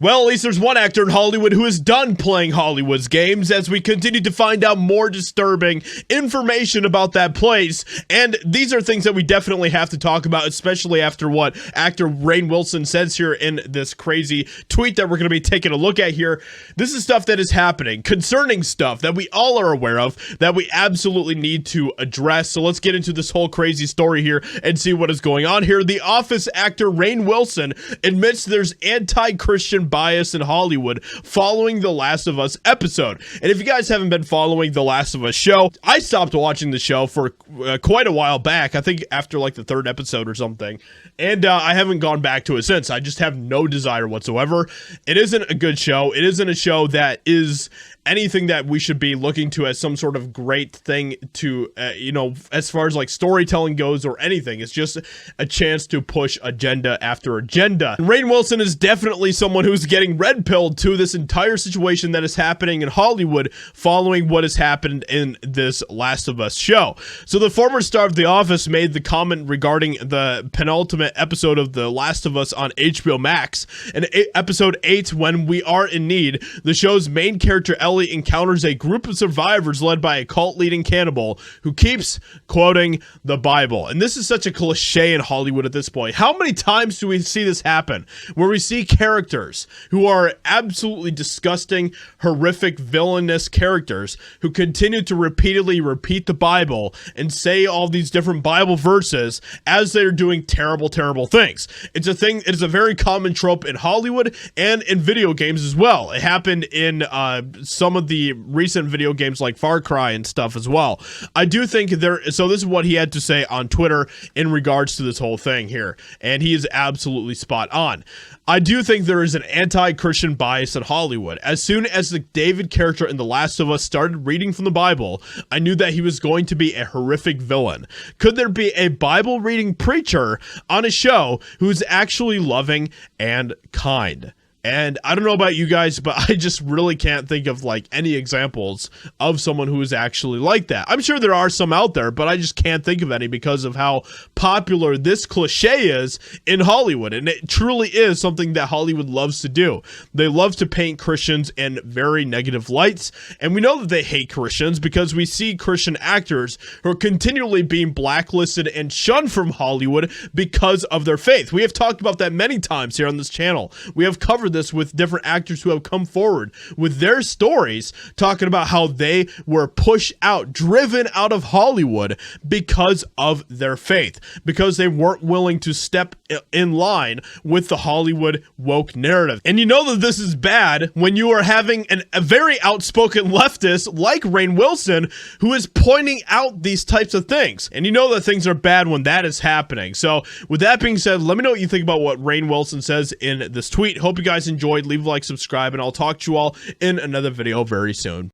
Well, at least there's one actor in Hollywood who is done playing Hollywood's games as we continue to find out more disturbing information about that place. And these are things that we definitely have to talk about, especially after what actor Rainn Wilson says here in this crazy tweet that we're going to be taking a look at here. This is stuff that is happening, concerning stuff that we all are aware of, that we absolutely need to address. So let's get into this whole crazy story here and see what is going on here. The Office actor Rainn Wilson admits there's anti-Christian bias in Hollywood following the Last of Us episode. And if you guys haven't been following the Last of Us show, I stopped watching the show for quite a while back. I think after like the third episode or something. And I haven't gone back to it since. I just have no desire whatsoever. It isn't a good show. It isn't a show that is anything that we should be looking to as some sort of great thing to, as far as like storytelling goes or anything. It's just a chance to push agenda after agenda. And Rainn Wilson is definitely someone who's getting red-pilled to this entire situation that is happening in Hollywood following what has happened in this Last of Us show. So the former star of The Office made the comment regarding the penultimate episode of The Last of Us on HBO Max. In episode 8, When We Are in Need, the show's main character Ellie encounters a group of survivors led by a cult-leading cannibal who keeps quoting the Bible. And this is such a cliche in Hollywood at this point. How many times do we see this happen? Where we see characters who are absolutely disgusting, horrific, villainous characters who continue to repeatedly repeat the Bible and say all these different Bible verses as they're doing terrible, terrible things. It's a thing, it is a very common trope in Hollywood and in video games as well. It happened in some of the recent video games like Far Cry and stuff as well. I do think so this is what he had to say on Twitter in regards to this whole thing here. And he is absolutely spot on. I do think there is an anti-Christian bias in Hollywood. As soon as the David character in The Last of Us started reading from the Bible, I knew that he was going to be a horrific villain. Could there be a Bible reading preacher on a show who's actually loving and kind? And I don't know about you guys, but I just really can't think of like any examples of someone who is actually like that. I'm sure there are some out there, but I just can't think of any because of how popular this cliche is in Hollywood. And it truly is something that Hollywood loves to do. They love to paint Christians in very negative lights. And we know that they hate Christians because we see Christian actors who are continually being blacklisted and shunned from Hollywood because of their faith. We have talked about that many times here on this channel. We have covered this with different actors who have come forward with their stories talking about how they were pushed out, driven out of Hollywood because of their faith, because they weren't willing to step in line with the Hollywood woke narrative. And you know that this is bad when you are having a very outspoken leftist like Rainn Wilson who is pointing out these types of things. And you know that things are bad when that is happening. So with that being said, let me know what you think about what Rainn Wilson says in this tweet. Hope you guys enjoyed. Leave a like, subscribe, and I'll talk to you all in another video very soon.